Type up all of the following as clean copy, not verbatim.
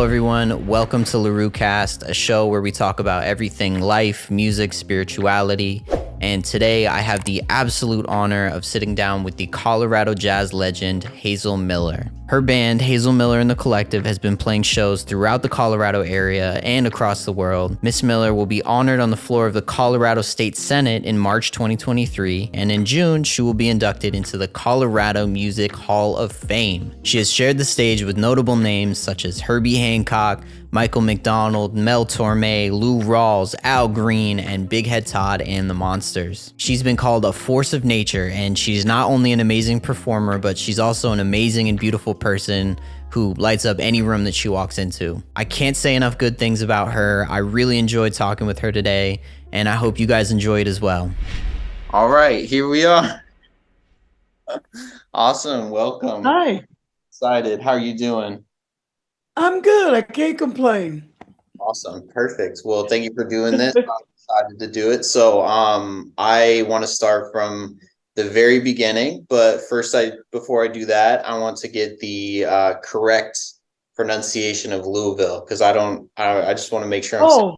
everyone. Welcome to LARUECAST, a show where we talk about everything life, music, spirituality. And today I have the absolute honor of sitting down with the Colorado jazz legend, Hazel Miller. Her band, Hazel Miller and the Collective, has been playing shows throughout the Colorado area and across the world. Miss Miller will be honored on the floor of the Colorado State Senate in March 2023, and in June, she will be inducted into the Colorado Music Hall of Fame. She has shared the stage with notable names such as Herbie Hancock, Michael McDonald, Mel Torme, Lou Rawls, Al Green, and Big Head Todd and the Monsters. She's been called a force of nature, and she's not only an amazing performer, but she's also an amazing and beautiful person who lights up any room that she walks into. I can't say enough good things about her. I really enjoyed talking with her today, and I hope you guys enjoy it as well. All right, here we are. Awesome, welcome. Hi. Excited. How are you doing? I'm good. I can't complain. Awesome. Perfect. Well, thank you for doing this. I'm excited to do it. So I want to start from the very beginning, but first, before I do that, I want to get the correct pronunciation of Louisville, because I just want to make sure I'm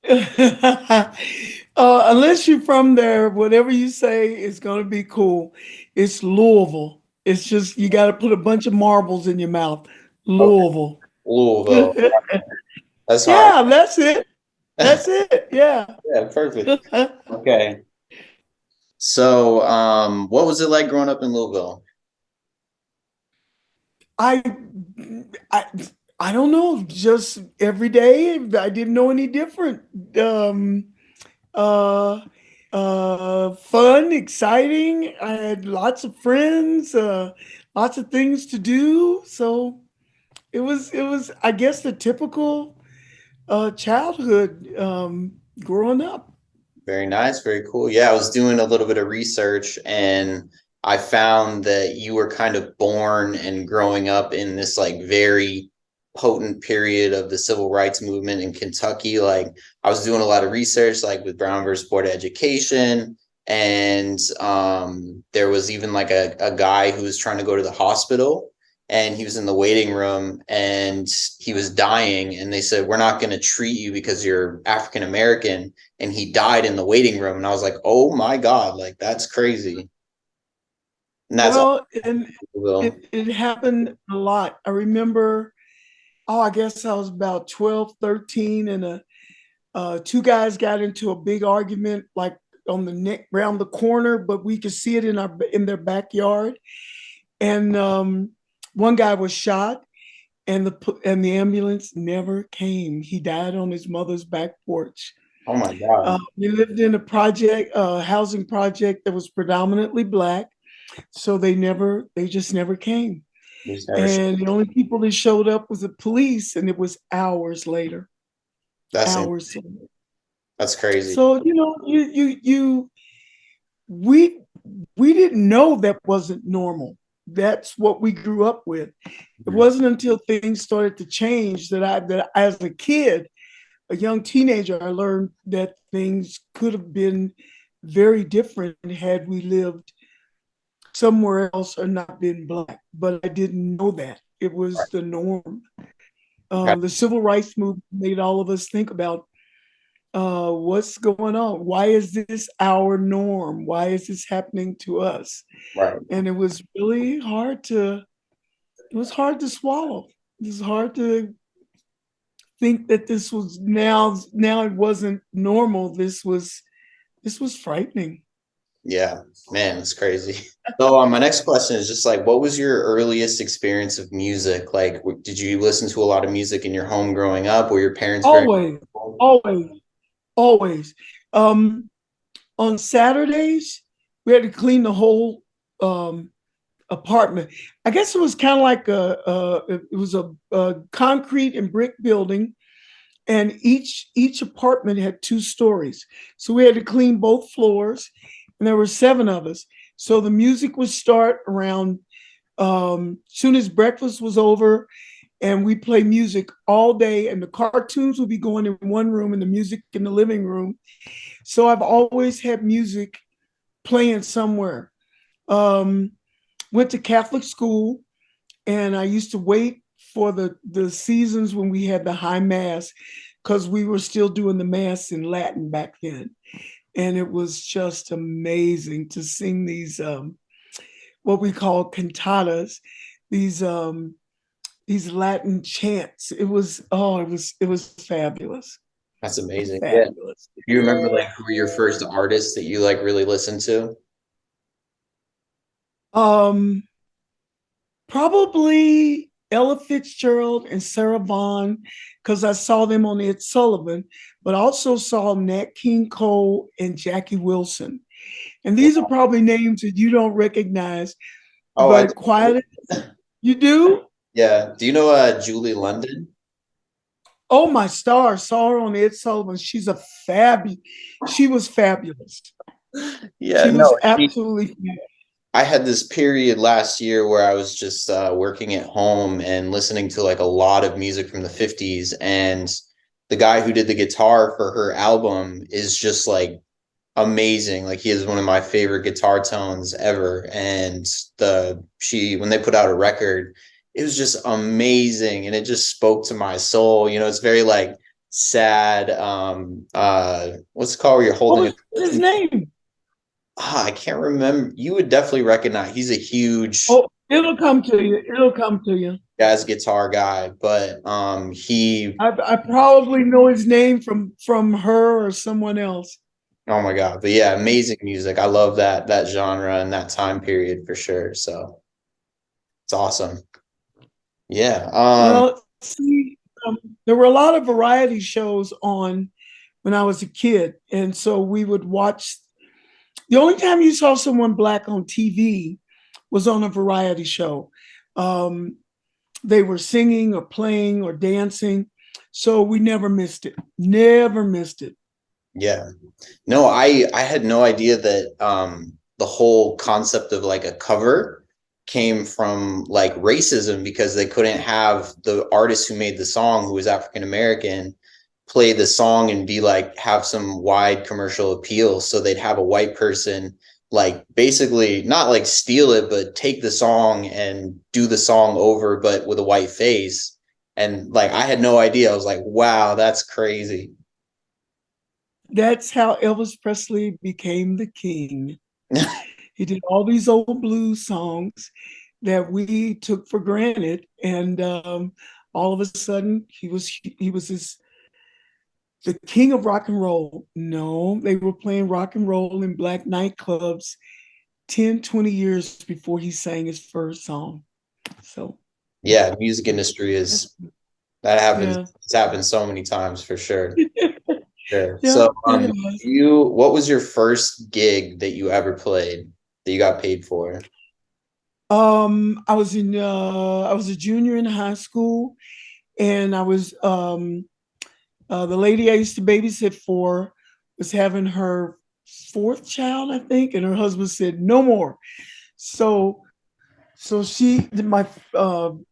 saying. Unless you're from there, whatever you say is going to be cool. It's Louisville. It's just, you got to put a bunch of marbles in your mouth. Louisville. Okay. Louisville. That's yeah, that's it. That's it. Yeah. Yeah, perfect. Okay. So, what was it like growing up in Louisville? I don't know. Just every day, I didn't know any different. Fun, exciting. I had lots of friends, lots of things to do. So it was, I guess, the typical childhood growing up. Very nice, very cool. Yeah, I was doing a little bit of research and I found that you were kind of born and growing up in this like very potent period of the civil rights movement in Kentucky. Like I was doing a lot of research, like with Brown versus Board of Education. And there was even like a guy who was trying to go to the hospital, and he was in the waiting room and he was dying. And they said, we're not going to treat you because you're African American. And he died in the waiting room. And I was like, oh my God, like that's crazy. And that's it happened a lot. I remember, I guess I was about 12, 13, and two guys got into a big argument, like on the neck around the corner, but we could see it in their backyard. And one guy was shot, and the ambulance never came. He died on his mother's back porch. Oh my God. We lived in a housing project that was predominantly Black. So they just never came. And the only people that showed up was the police, and it was hours later. That's crazy. So, we didn't know that wasn't normal. That's what we grew up with. It wasn't until things started to change that as a kid, a young teenager, I learned that things could have been very different had we lived somewhere else or not been Black. But I didn't know that. It was the norm. The civil rights movement made all of us think about what's going on. Why is this our norm? Why is this happening to us? Right. And it was really hard to swallow. It was hard to think that this was now it wasn't normal. This was frightening. Yeah, man, it's crazy. So my next question is just like, what was your earliest experience of music? Like, did you listen to a lot of music in your home growing up? Were your parents always? On Saturdays, we had to clean the whole apartment. I guess it was kind of like a concrete and brick building, and each apartment had 2 stories. So we had to clean both floors. And there were 7 of us. So the music would start around soon as breakfast was over, and we play music all day, and the cartoons would be going in one room and the music in the living room. So I've always had music playing somewhere. Went to Catholic school, and I used to wait for the seasons when we had the high mass, because we were still doing the mass in Latin back then. And it was just amazing to sing these what we call cantatas, these Latin chants. It was fabulous. That's amazing. Yeah. Fabulous. Do you remember like who were your first artists that you like really listened to? Um, Probably Ella Fitzgerald and Sarah Vaughan, because I saw them on Ed Sullivan, but I also saw Nat King Cole and Jackie Wilson. And these are probably names that you don't recognize, Oh, I but quietly, you do? yeah. Do you know Julie London? Oh, my star, saw her on Ed Sullivan. She was fabulous. Yeah, She was no, absolutely fabulous. I had this period last year where I was just working at home and listening to like a lot of music from the 50s. And the guy who did the guitar for her album is just like amazing. Like he is one of my favorite guitar tones ever. And when they put out a record, it was just amazing. And it just spoke to my soul. You know, it's very like sad. What's it called where you're What holding was his name? I can't remember. You would definitely recognize. He's a huge Oh, it'll come to you. It'll come to you. jazz guitar guy, but he I probably know his name from her or someone else. oh my God. But yeah, amazing music. I love that genre and that time period for sure. So it's awesome. Yeah. Well, see, there were a lot of variety shows on when I was a kid, and so we would watch. The only time you saw someone black on TV was on a variety show. Um, they were singing or playing or dancing, so we never missed it. Never missed it. Yeah. No, I had no idea that the whole concept of like a cover came from like racism because they couldn't have the artist who made the song who was African American play the song and be like have some wide commercial appeal. So they'd have a white person like basically not like steal it, but take the song and do the song over, but with a white face. And like I had no idea. I was like, wow, that's crazy. That's how Elvis Presley became the king. He did all these old blues songs that we took for granted, and all of a sudden he was the king of rock and roll. No, they were playing rock and roll in black nightclubs 10, 20 years before he sang his first song. So Yeah, music industry is that happens. yeah. It's happened so many times for sure. Sure. Yeah, So, it is. what was your first gig that you ever played that you got paid for? I was a junior in high school, and I was the lady I used to babysit for was having her fourth child, I think, and her husband said no more. So she did my um,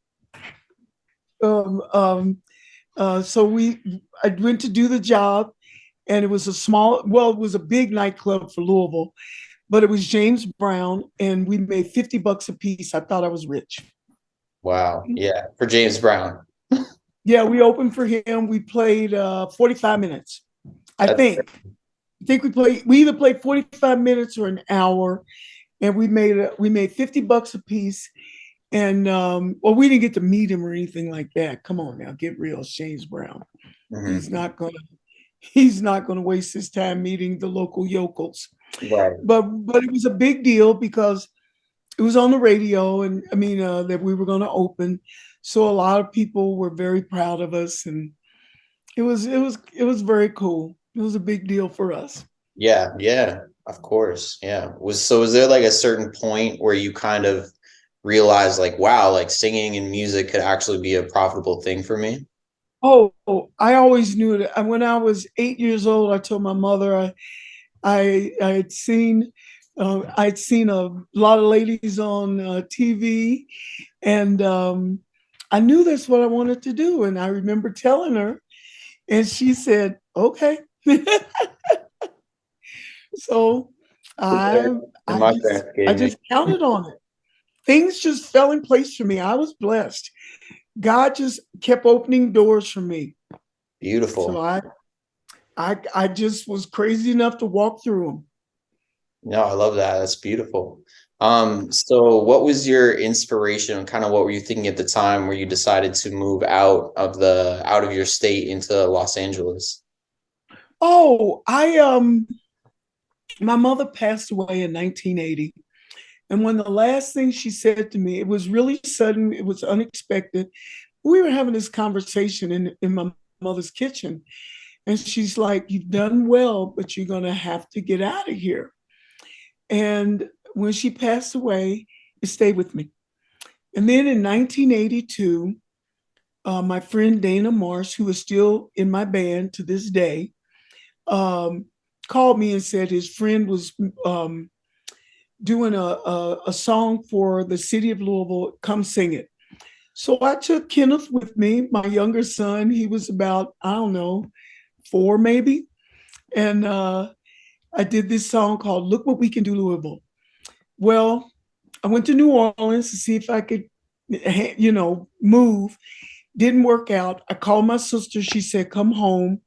um, I went to do the job, and it was it was a big nightclub for Louisville, but it was James Brown, and we made $50 a piece. I thought I was rich. Wow. Yeah, for James Brown. Yeah, we opened for him. We played 45 minutes, I That's think. We either played 45 minutes or an hour, and we made $50 a piece. And we didn't get to meet him or anything like that. Come on now, get real. It's James Brown. Mhm. He's not gonna waste his time meeting the local yokels. Right. But it was a big deal because it was on the radio, and I mean that we were going to open. So a lot of people were very proud of us, and it was very cool. It was a big deal for us. Yeah, yeah, of course. Yeah. Was there like a certain point where you kind of realized like, wow, like singing and music could actually be a profitable thing for me? Oh, I always knew it. And when I was 8 years old, I told my mother I I'd seen a lot of ladies on TV, and I knew that's what I wanted to do. And I remember telling her, and she said, "Okay." So I And I my just parents I gave me. just counted on it. Things just fell in place for me. I was blessed. God just kept opening doors for me. So Beautiful. I just was crazy enough to walk through them. No, I love that. That's beautiful. So what was your inspiration? Kind of what were you thinking at the time where you decided to move out of your state into Los Angeles? Oh, my mother passed away in 1980. And when the last thing she said to me, it was really sudden, it was unexpected. We were having this conversation in my mother's kitchen. And she's like, "You've done well, but you're going to have to get out of here." And when she passed away, it stayed with me. And then in 1982, my friend Dana Marsh, who is still in my band to this day, um, called me and said his friend was doing a song for the city of Louisville, come sing it. So I took Kenneth with me, my younger son. He was about, I don't know, 4 maybe. And I did this song called Look What We Can Do, Louisville. Well, I went to New Orleans to see if I could, move. Didn't work out. I called my sister. She said, "Come home.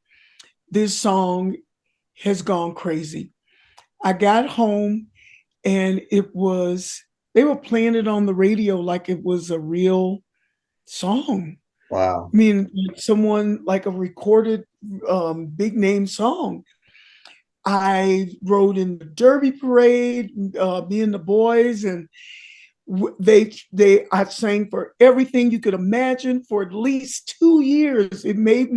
This song has gone crazy." I got home and they were playing it on the radio like it was a real song. Wow. I mean, someone like a recorded big name song. I rode in the Derby parade, me and the boys, and I sang for everything you could imagine for at least 2 years. It made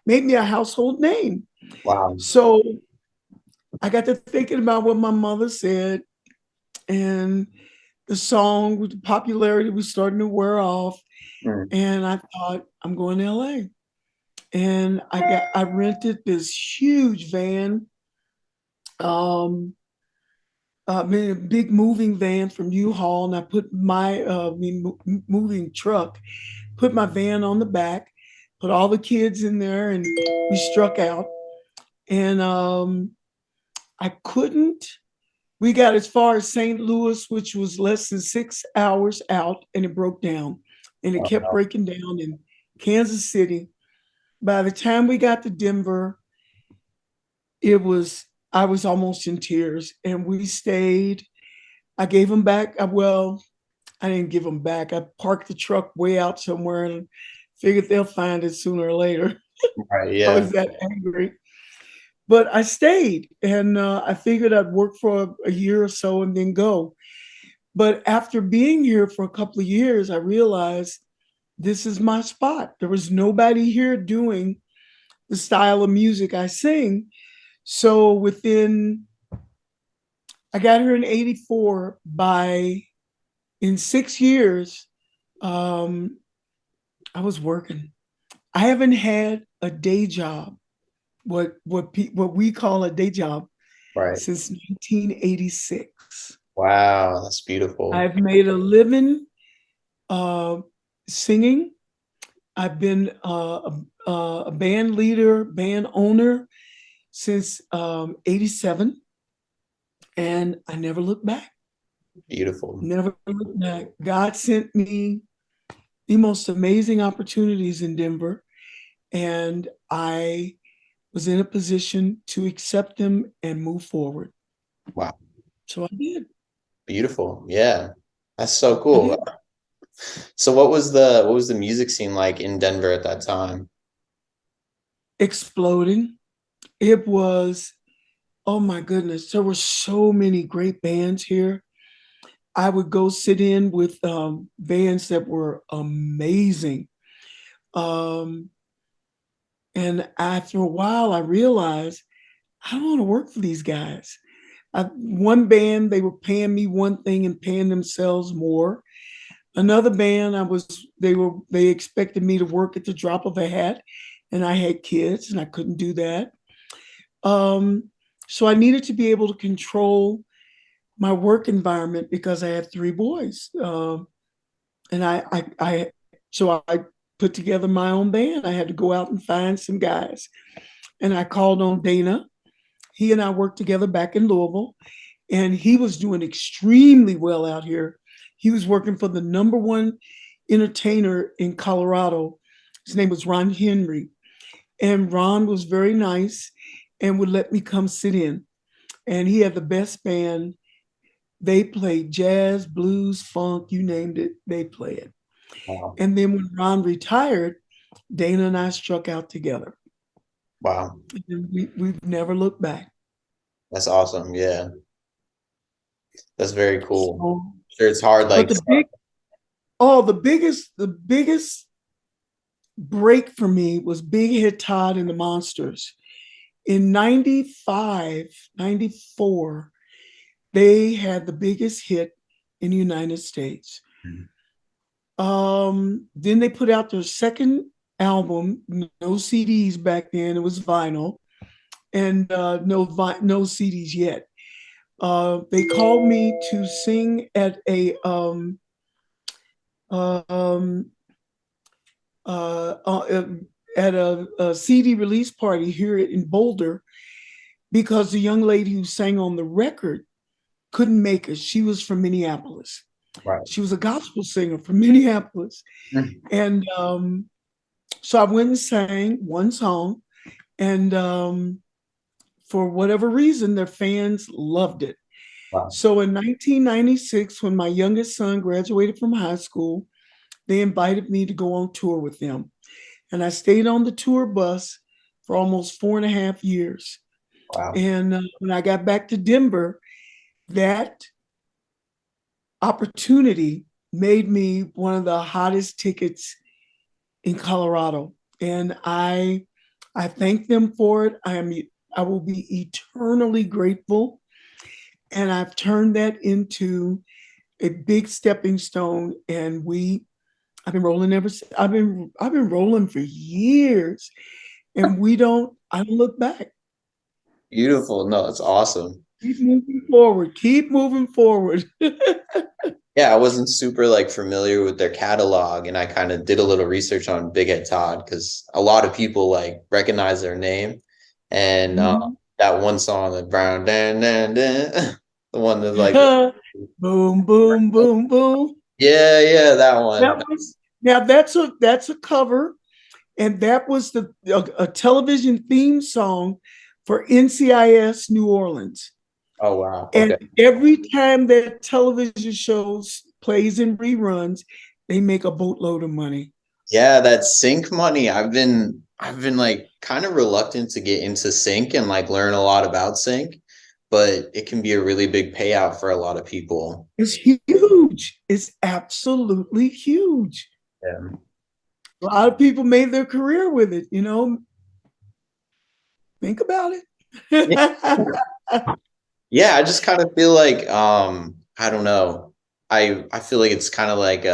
me a household name. Wow. So I got to thinking about what my mother said, and the song with the popularity was starting to wear off. Mm. And I thought, I'm going to LA. And I rented this huge van, a big moving van from U-Haul, and I put my moving truck, put my van on the back, put all the kids in there, and we struck out. And we got as far as St. Louis, which was less than 6 hours out, and it broke down. And it kept breaking down in Kansas City. By the time we got to Denver, I was almost in tears, and we stayed. I gave them back. I didn't give them back. I parked the truck way out somewhere and figured they'll find it sooner or later. Right. I Yeah. was that angry. But I stayed, and I figured I'd work for a year or so and then go. But after being here for a couple of years, I realized this is my spot. There was nobody here doing the style of music I sing. So I got here in 84. In 6 years, I was working. I haven't had a day job, what we call a day job, Right. since 1986. Wow. That's beautiful. I've made a living singing. I've been a band leader, band owner since 87. And I never looked back. Beautiful. Never looked back. God sent me the most amazing opportunities in Denver, and I was in a position to accept them and move forward. Wow. So I did. Beautiful. Yeah. That's so cool. So what was the music scene like in Denver at that time? Exploding. It was, oh my goodness, there were so many great bands here. I would go sit in with bands that were amazing. And after a while, I realized I don't want to work for these guys. One band, they were paying me one thing and paying themselves more. Another band, they expected me to work at the drop of a hat, and I had kids and I couldn't do that. So I needed to be able to control my work environment because I had 3 boys. And so I put together my own band. I had to go out and find some guys. And I called on Dana. He and I worked together back in Louisville, and he was doing extremely well out here. He was working for the #1 entertainer in Colorado. His name was Ron Henry. And Ron was very nice and would let me come sit in. And he had the best band. They played jazz, blues, funk, you named it, they play it. Wow. And then when Ron retired, Dana and I struck out together. Wow. And we've never looked back. That's awesome. Yeah. That's very cool. So, Sure, it's hard. Like, but the biggest break for me was Big Head Todd and the Monsters. In 95, 94, they had the biggest hit in the United States. Then they put out their second album, no CDs back then, it was vinyl, and no CDs yet. They called me to sing at a CD release party here in Boulder, because the young lady who sang on the record couldn't make it. She was from Minneapolis. right. She was a gospel singer from Minneapolis. And so I went and sang one song, and for whatever reason, their fans loved it. Wow. So in 1996, when my youngest son graduated from high school, they invited me to go on tour with them. And I stayed on the tour bus for almost 4.5 years. Wow. And when I got back to Denver, that opportunity made me one of the hottest tickets in Colorado. And I thank them for it. I will be eternally grateful. And I've turned that into a big stepping stone. And I've been rolling I've been rolling for years, and I don't look back. Beautiful. No, it's awesome. Keep moving forward. Keep moving forward. Yeah, I wasn't super like familiar with their catalog, and I kind of did a little research on Big Head Todd because a lot of people like recognize their name, and that one song, the Brown Dan Dan Dan, the one that's like boom, boom, boom, boom. Yeah, that one. Now that's a cover, and that was a television theme song for NCIS New Orleans. Oh wow! Okay. And every time that television shows plays in reruns, they make a boatload of money. Yeah, that sync money. I've been like kind of reluctant to get into sync and like learn a lot about sync, but it can be a really big payout for a lot of people. It's huge. It's absolutely huge. Yeah. A lot of people made their career with it, Think about it. Yeah, I just kind of feel like I don't know. I feel like it's kind of like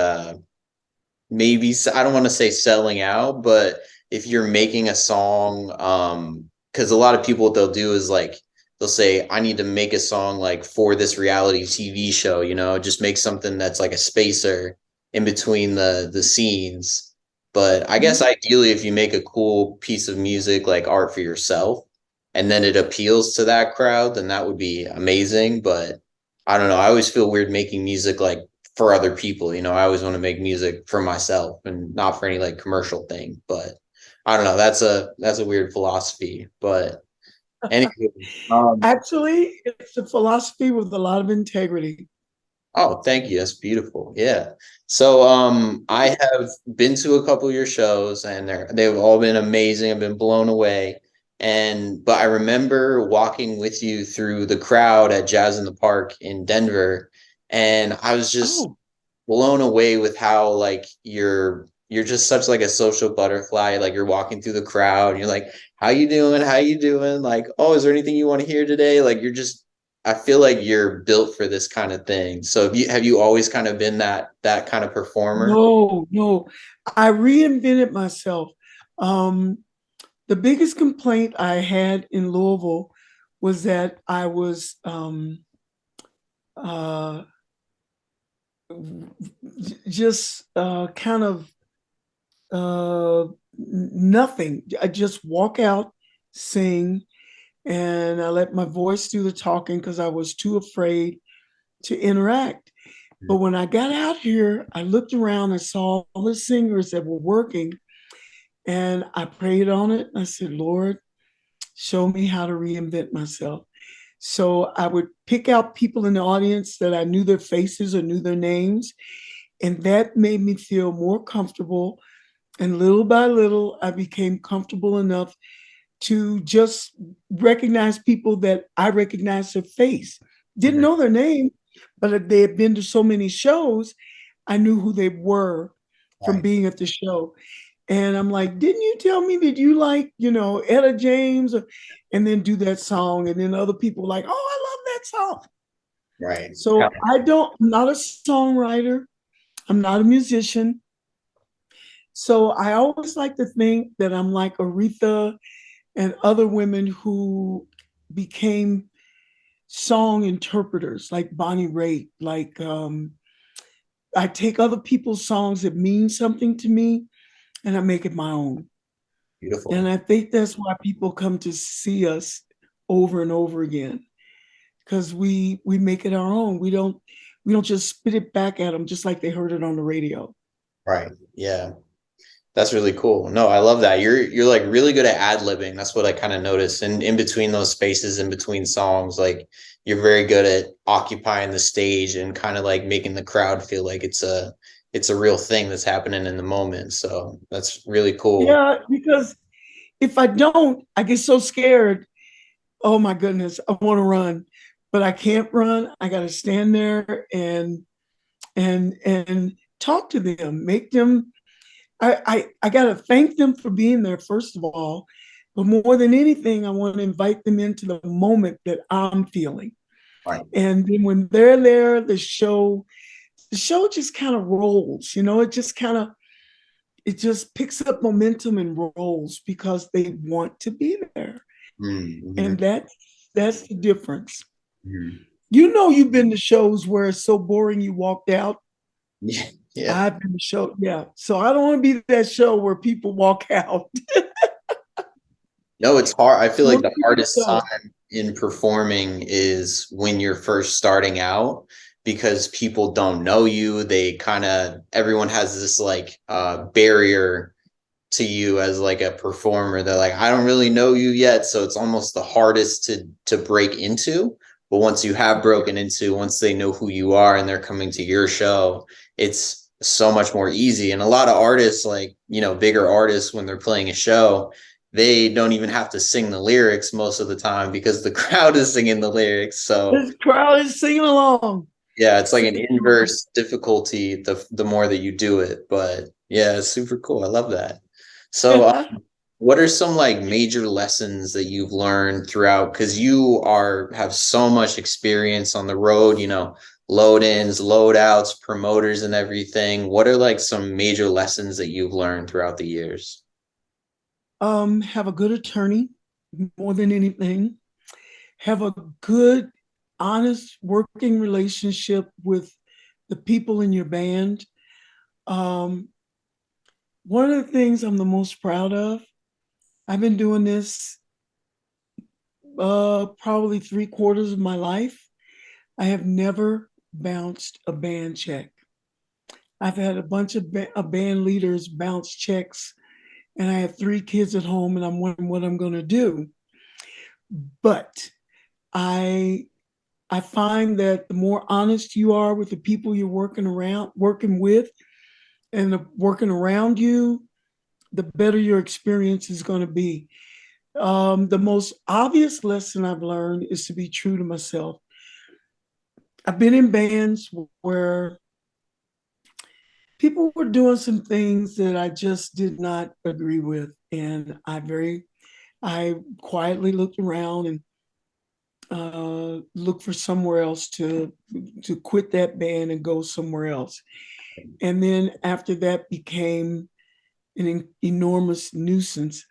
maybe I don't want to say selling out, but if you're making a song, because a lot of people what they'll do is like they'll say, I need to make a song like for this reality TV show, just make something that's like a spacer in between the scenes. But I guess ideally if you make a cool piece of music like art for yourself, and then it appeals to that crowd, then that would be amazing. But I don't know. I always feel weird making music like for other people. I always want to make music for myself and not for any like commercial thing. But I don't know. That's a weird philosophy. But anyway, actually, it's a philosophy with a lot of integrity. Oh, thank you. That's beautiful. Yeah. So I have been to a couple of your shows, and they've all been amazing. I've been blown away. But I remember walking with you through the crowd at Jazz in the Park in Denver, and I was just blown away with how like you're just such like a social butterfly. Like you're walking through the crowd, and you're like, "How you doing? How you doing?" Like, "Oh, is there anything you want to hear today?" Like I feel like you're built for this kind of thing. So have you always kind of been that kind of performer? No. I reinvented myself. The biggest complaint I had in Louisville was that I was just kind of nothing. I just walk out, sing, and I let my voice do the talking because I was too afraid to interact. But when I got out here, I looked around and saw all the singers that were working, and I prayed on it. And I said, Lord, show me how to reinvent myself. So I would pick out people in the audience that I knew their faces or knew their names. And that made me feel more comfortable. And little by little, I became comfortable enough to just recognize people that I recognized their face. Didn't know their name, but they had been to so many shows, I knew who they were from being at the show. And I'm like, didn't you tell me that you like, Etta James? And then do that song. And then other people like, oh, I love that song. Right. So I'm not a songwriter. I'm not a musician. So I always like to think that I'm like Aretha and other women who became song interpreters, like Bonnie Raitt. Like I take other people's songs that mean something to me and I make it my own. Beautiful. And I think that's why people come to see us over and over again, because we make it our own. We don't just spit it back at them just like they heard it on the radio. Right. Yeah. That's really cool. No, I love that. You're like really good at ad-libbing. That's what I kind of noticed. And in between those spaces, in between songs, like you're very good at occupying the stage and kind of like making the crowd feel like it's a real thing that's happening in the moment. So that's really cool. Yeah, because if I don't, I get so scared. Oh my goodness, I want to run, but I can't run. I got to stand there and talk to them, make them. I got to thank them for being there, first of all. But more than anything, I want to invite them into the moment that I'm feeling. Right. And then when they're there, the show just kind of rolls, it just picks up momentum and rolls because they want to be there. Mm-hmm. And that's the difference. Mm-hmm. You've been to shows where it's so boring you walked out. Yeah. I've been to show, yeah. So I don't want to be that show where people walk out. No, it's hard. I feel like the hardest time in performing is when you're first starting out, because people don't know you. Everyone has this like barrier to you as like a performer. They're like, I don't really know you yet. So it's almost the hardest to break into. But once you have broken into, once they know who you are and they're coming to your show, it's so much more easy. And a lot of artists, like, bigger artists, when they're playing a show, they don't even have to sing the lyrics most of the time because the crowd is singing the lyrics. So the crowd is singing along. Yeah, it's like an inverse difficulty the more that you do it. But yeah, it's super cool. I love that. So what are some like major lessons that you've learned throughout? Because you have so much experience on the road, load-ins, load-outs, promoters and everything. What are like some major lessons that you've learned throughout the years? Have a good attorney more than anything. Have a good, honest working relationship with the people in your band. One of the things I'm the most proud of, I've been doing this probably 3/4 of my life. I have never bounced a band check. I've had a bunch of band leaders bounce checks, and I have 3 kids at home, and I'm wondering what I'm going to do. But I find that the more honest you are with the people you're working with, and working around you, the better your experience is going to be. The most obvious lesson I've learned is to be true to myself. I've been in bands where people were doing some things that I just did not agree with. And I quietly looked around and looked for somewhere else to quit that band and go somewhere else. And then after that became an enormous nuisance,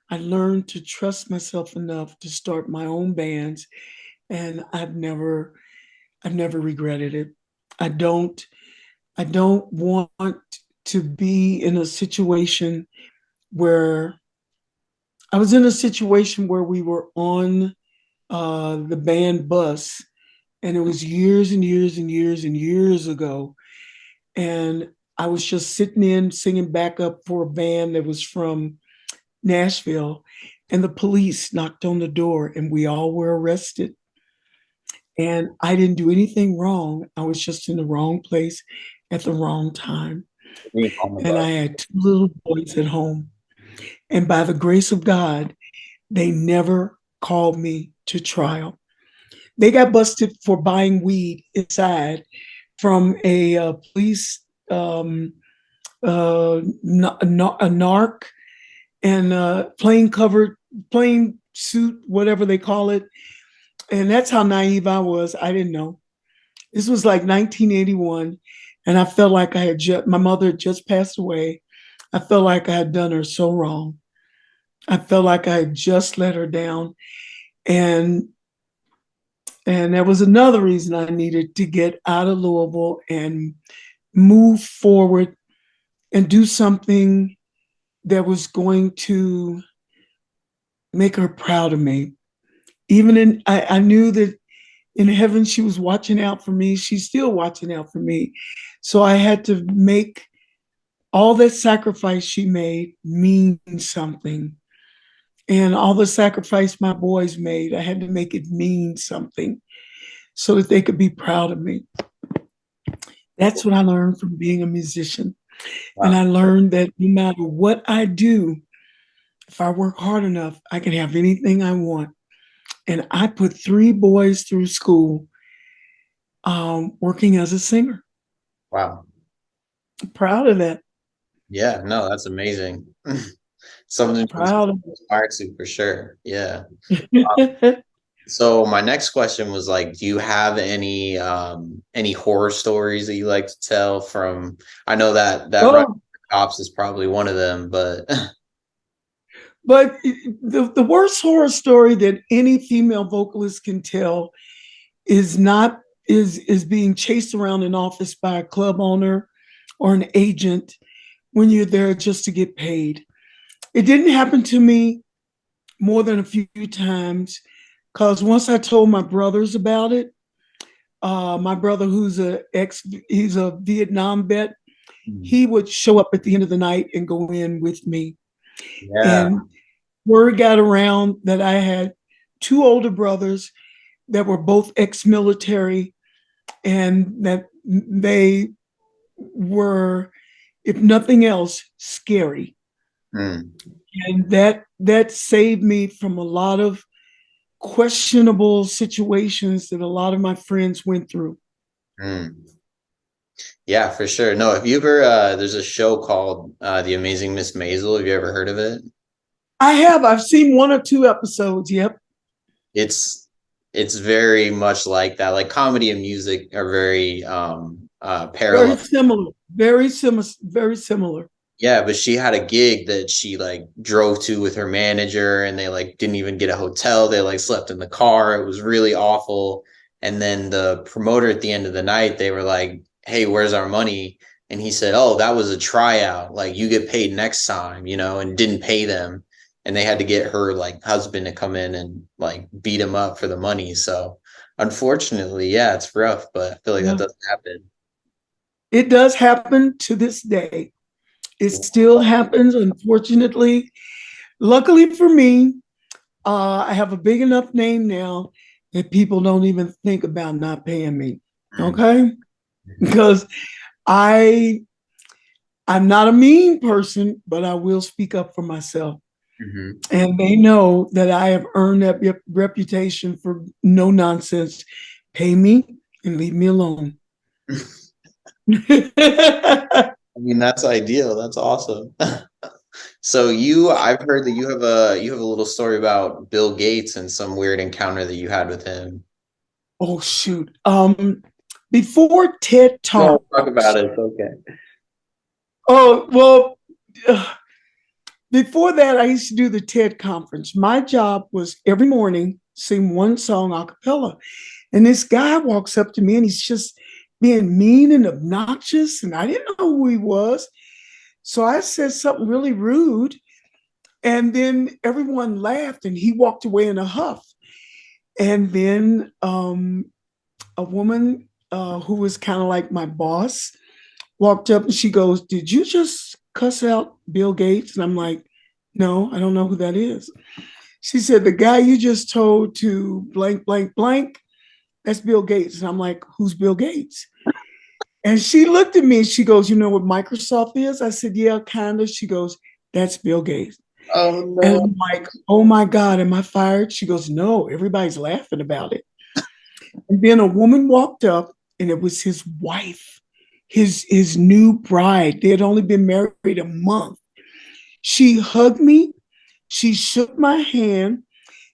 I learned to trust myself enough to start my own bands. And I've never regretted it. I don't want to be in a situation where we were on the band bus And it was years and years and years and years ago. And I was just sitting in singing backup for a band that was from Nashville. And the police knocked on the door and we all were arrested. And I didn't do anything wrong. I was just in the wrong place at the wrong time. And I had two little boys at home. And by the grace of God, they never called me to trial. They got busted for buying weed inside from a police a narc and plain suit, whatever they call it. And that's how naive I was. I didn't know. This was like 1981, and I felt like I had my mother had just passed away. I felt like I had done her so wrong. I felt like I had just let her down, and that was another reason I needed to get out of Louisville and move forward and do something that was going to make her proud of me. I knew that in heaven she was watching out for me. She's still watching out for me. So I had to make all that sacrifice she made mean something. And all the sacrifice my boys made, I had to make it mean something so that they could be proud of me. That's what I learned from being a musician. Wow. And I learned that no matter what I do, if I work hard enough, I can have anything I want. And I put 3 boys through school working as a singer. Wow. I'm proud of that. Yeah, no, that's amazing. Something to aspire to for sure. Yeah. So my next question was like, do you have any horror stories that you like to tell from, I know that Cops is probably one of them, but But the worst horror story that any female vocalist can tell is being chased around an office by a club owner or an agent when you're there just to get paid. It didn't happen to me more than a few times, because once I told my brothers about it, my brother he's a Vietnam vet, he would show up at the end of the night and go in with me. Yeah. And word got around that I had 2 older brothers that were both ex-military, and that they were, if nothing else, scary. And that saved me from a lot of questionable situations that a lot of my friends went through. Yeah, for sure. No, if you ever there's a show called The Amazing Miss Maisel. Have you ever heard of it? I have. I've seen 1 or 2 episodes. Yep. It's very much like that. Like comedy and music are very parallel. Very similar. Yeah, but she had a gig that she like drove to with her manager, and they like didn't even get a hotel. They like slept in the car. It was really awful. And then the promoter at the end of the night, they were like, "Hey, where's our money?" And he said, "Oh, that was a tryout. Like you get paid next time," and didn't pay them. And they had to get her like husband to come in and like beat him up for the money. So unfortunately, yeah, it's rough, but I feel like that doesn't happen. It does happen to this day. It still happens, unfortunately. Luckily for me, I have a big enough name now that people don't even think about not paying me. Okay? Because I'm not a mean person, but I will speak up for myself. And they know that I have earned that reputation for no nonsense. Pay me and leave me alone. I mean, that's ideal. That's awesome. So I've heard that you have a little story about Bill Gates and some weird encounter that you had with him. Oh shoot. Before TED Talk. Don't talk about it. It's okay. Oh, well, before that, I used to do the TED conference. My job was every morning sing 1 song a cappella. And this guy walks up to me and he's just being mean and obnoxious. And I didn't know who he was. So I said something really rude. And then everyone laughed and he walked away in a huff. And then a woman who was kind of like my boss walked up and she goes, "Did you just cuss out Bill Gates?" And I'm like, "No, I don't know who that is." She said, "The guy you just told to blank, blank, blank, that's Bill Gates." And I'm like, "Who's Bill Gates?" And she looked at me and she goes, "You know what Microsoft is?" I said, "Yeah, kind of." She goes, "That's Bill Gates." Oh And no. I'm like, "Oh my God, am I fired?" She goes, "No, everybody's laughing about it." And then a woman walked up and it was his wife, his new bride. They had only been married a month. She hugged me, she shook my hand,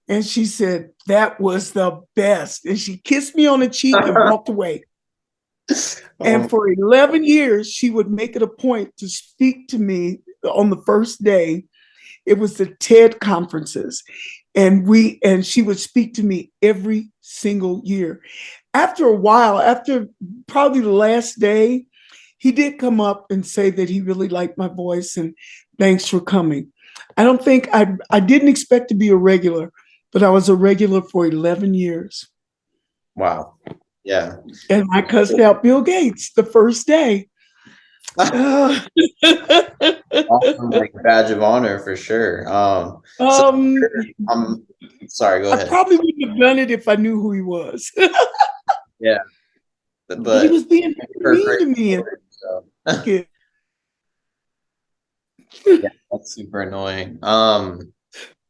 and she said, "That was the best." And she kissed me on the cheek and walked away. And for 11 years, she would make it a point to speak to me on the first day. It was the TED conferences. And she would speak to me every single year. After a while, after probably the last day, he did come up and say that he really liked my voice and thanks for coming. I didn't expect to be a regular, but I was a regular for 11 years. Wow. Yeah. And I cussed out Bill Gates the first day. Awesome, like badge of honor for sure. So um, I'm sorry, go I ahead. probably wouldn't have done it if I knew who he was. Yeah, But he but was being mean to me. so Yeah. yeah, that's super annoying.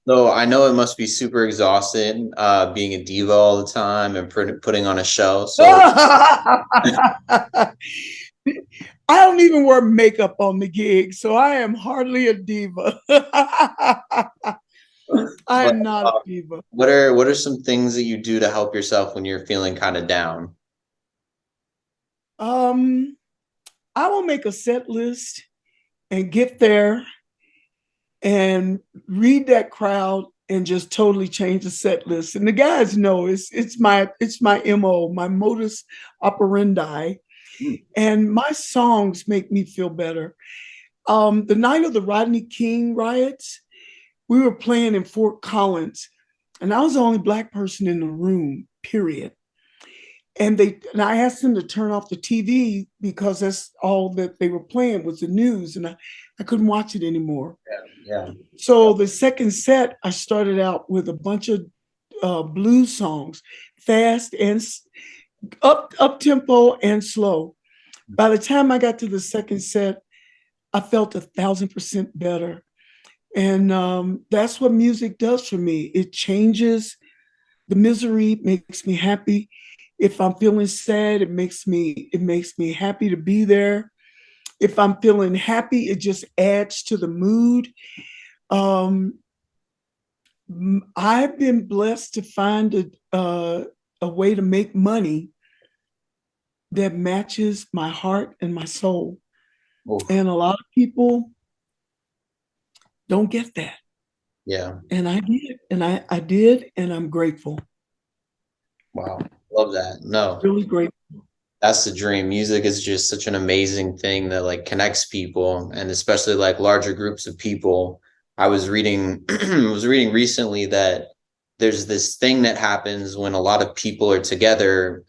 So I know it must be super exhausting, being a diva all the time and putting on a show. So I don't even wear makeup on the gig, so I am hardly a diva. I but am not a diva. what are some things that you do to help yourself when you're feeling kind of down? Um, I will make a set list and get there and read that crowd and just totally change the set list. And the guys know it's my MO, my modus operandi. And my songs make me feel better. The night of the Rodney King riots, we were playing in Fort Collins, and I was the only Black person in the room, period. And I asked them to turn off the TV because that's all that they were playing was the news, and I couldn't watch it anymore. Yeah. So the second set, I started out with a bunch of blues songs, fast and up tempo and slow. By the time I got to the second set, I felt 1,000% better. And that's what music does for me. It changes the misery, makes me happy. If I'm feeling sad, it makes me happy to be there. If I'm feeling happy, it just adds to the mood. Um, I've been blessed to find a way to make money that matches my heart and my soul. Oof. And a lot of people don't get that. Yeah. And I did, and I did, and I'm grateful, Wow. Love that. No, really grateful. that's the dream. Music is just such an amazing thing that like connects people and especially like larger groups of people. I was reading was reading recently that there's this thing that happens when a lot of people are together,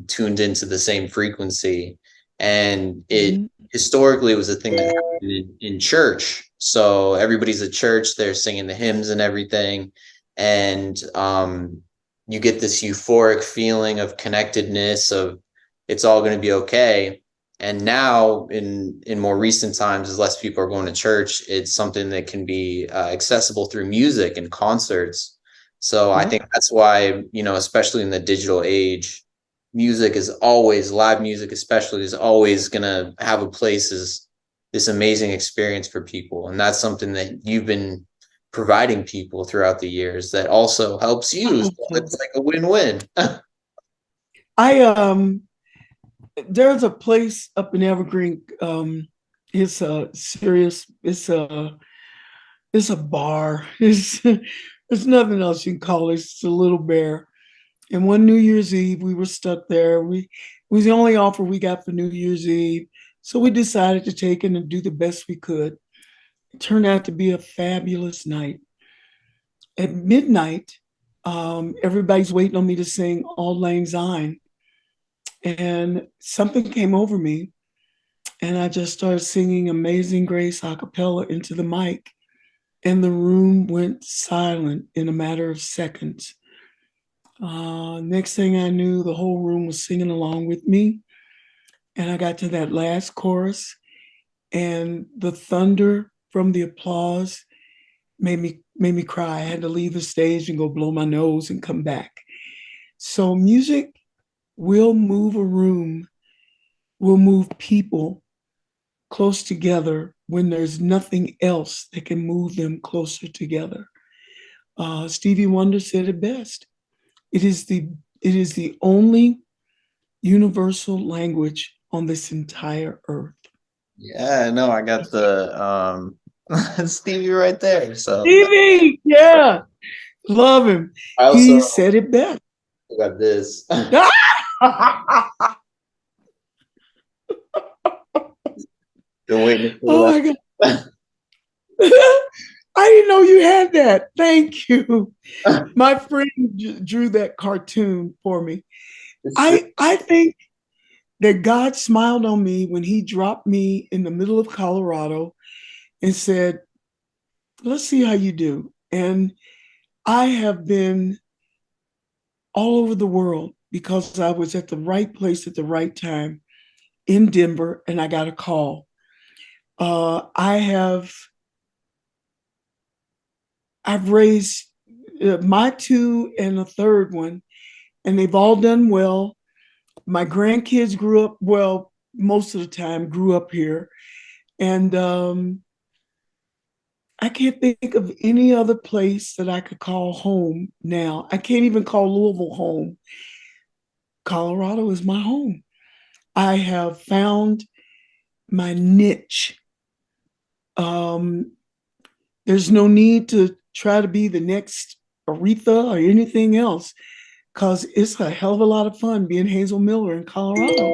tuned into the same frequency. And it Mhm. historically was a thing that happened in church. So everybody's at church, they're singing the hymns and everything. And you get this euphoric feeling of connectedness, of it's all going to be okay. And now in more recent times, as less people are going to church, it's something that can be accessible through music and concerts. So I Yeah. think that's why, especially in the digital age, music is always, live music especially, is always going to have a place as this amazing experience for people. And that's something that you've been providing people throughout the years that also helps you. So it's like a win-win. I There's a place up in Evergreen. It's a serious. It's a bar. There's nothing else you can call it. It's a little bear. And one New Year's Eve, we were stuck there. It was the only offer we got for New Year's Eve, so we decided to take it and do the best we could. It turned out to be a fabulous night. At midnight, everybody's waiting on me to sing "Auld Lang Syne," and something came over me, and I just started singing Amazing Grace a cappella into the mic, and the room went silent in a matter of seconds. Next thing I knew, the whole room was singing along with me, and I got to that last chorus, and the thunder from the applause made me cry. I had to leave the stage and go blow my nose and come back. So music will move a room, will move people close together when there's nothing else that can move them closer together. Stevie Wonder said it best. It is the only universal language on this entire earth. Yeah, no, I got the Stevie right there. So Stevie, yeah, love him. I He also said it best. got this. Been waiting for Oh my that. God. I didn't know you had that. Thank you. My friend drew that cartoon for me. I think that God smiled on me when he dropped me in the middle of Colorado and said, let's see how you do. And I have been all over the world because I was at the right place at the right time in Denver, and I got a call. I've raised my two and a third one, and they've all done well. My grandkids grew up, well, most of the time grew up here. And I can't think of any other place that I could call home now. I can't even call Louisville home. Colorado is my home. I have found my niche. There's no need to try to be the next Aretha or anything else, because it's a hell of a lot of fun being Hazel Miller in Colorado.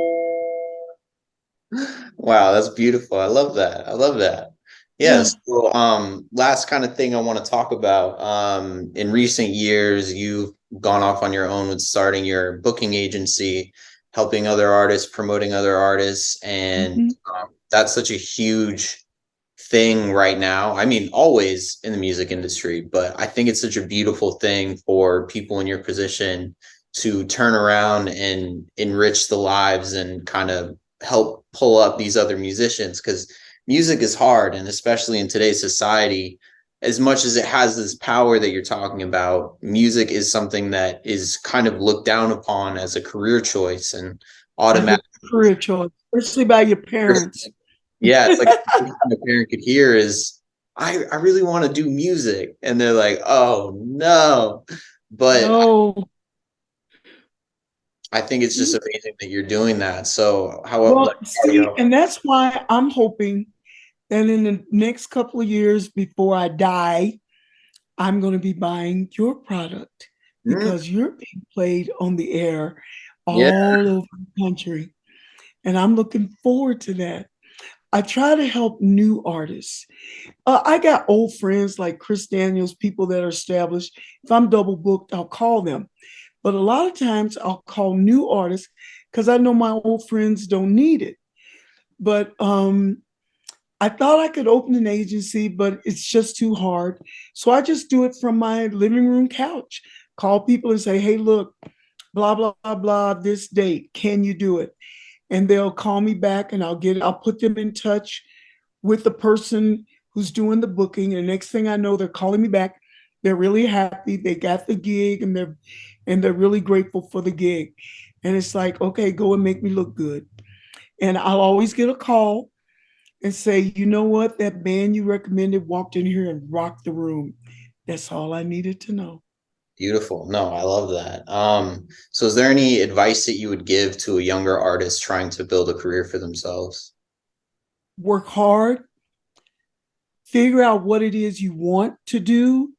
Wow, that's beautiful. I love that. I love that. Yes. Yeah. So, last kind of thing I want to talk about. In recent years, you've gone off on your own with starting your booking agency, helping other artists, promoting other artists, and Mhm. that's such a huge thing right now. I mean, always in the music industry, but I think it's such a beautiful thing for people in your position to turn around and enrich the lives and kind of help pull up these other musicians, because music is hard, and especially in today's society, as much as it has this power that you're talking about, music is something that is kind of looked down upon as a career choice and automatic Career choice, especially by your parents. yeah, it's like the parent could hear is I really want to do music, and they're like, oh no. But No. I think it's just amazing that you're doing that. So Well, see, and that's why I'm hoping that in the next couple of years before I die, I'm going to be buying your product, because you're being played on the air yeah, all over the country. And I'm looking forward to that. I try to help new artists. I got old friends like Chris Daniels, people that are established. If I'm double booked, I'll call them. But a lot of times I'll call new artists because I know my old friends don't need it. But I thought I could open an agency, but it's just too hard. So I just do it from my living room couch. Call people and say, hey, look, blah, blah, blah, blah, this date, can you do it? And they'll call me back, and I'll put them in touch with the person who's doing the booking. And the next thing I know, they're calling me back. They're really happy. They got the gig, and they're really grateful for the gig. And it's like, okay, go and make me look good. And I'll always get a call and say, you know what, that band you recommended walked in here and rocked the room. That's all I needed to know. beautiful. No, I love that. So is there any advice that you would give to a younger artist trying to build a career for themselves? Work hard, figure out what it is you want to do,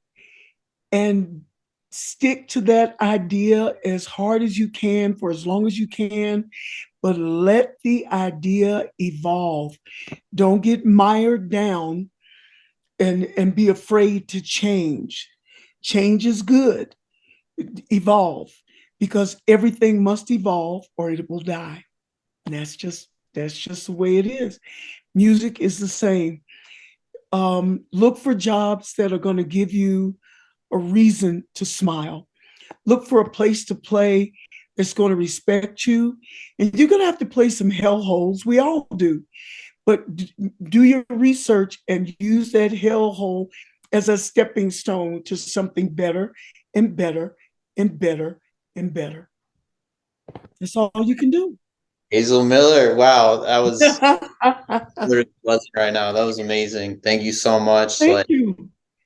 and stick to that idea as hard as you can for as long as you can, but let the idea evolve. Don't get mired down and be afraid to change. Change is good. Evolve, because everything must evolve or it will die. And that's just the way it is. Music is the same. Look for jobs that are going to give you a reason to smile. Look for a place to play that's going to respect you. And you're going to have to play some hellholes. We all do. But do your research and use that hellhole as a stepping stone to something better and better and better and better. That's all you can do. Hazel Miller, wow, that was literally buzzing right now. That was amazing. Thank you so much. Thank you.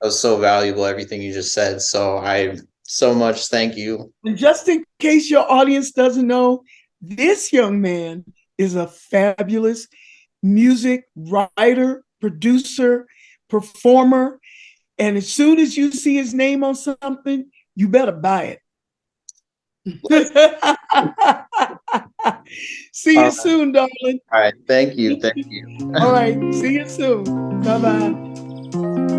That was so valuable, everything you just said. So I so much thank you. And just in case your audience doesn't know, this young man is a fabulous music writer, producer, performer. And as soon as you see his name on something, you better buy it. See you soon, darling. All right. Thank you. Thank you. All right. See you soon. Bye-bye.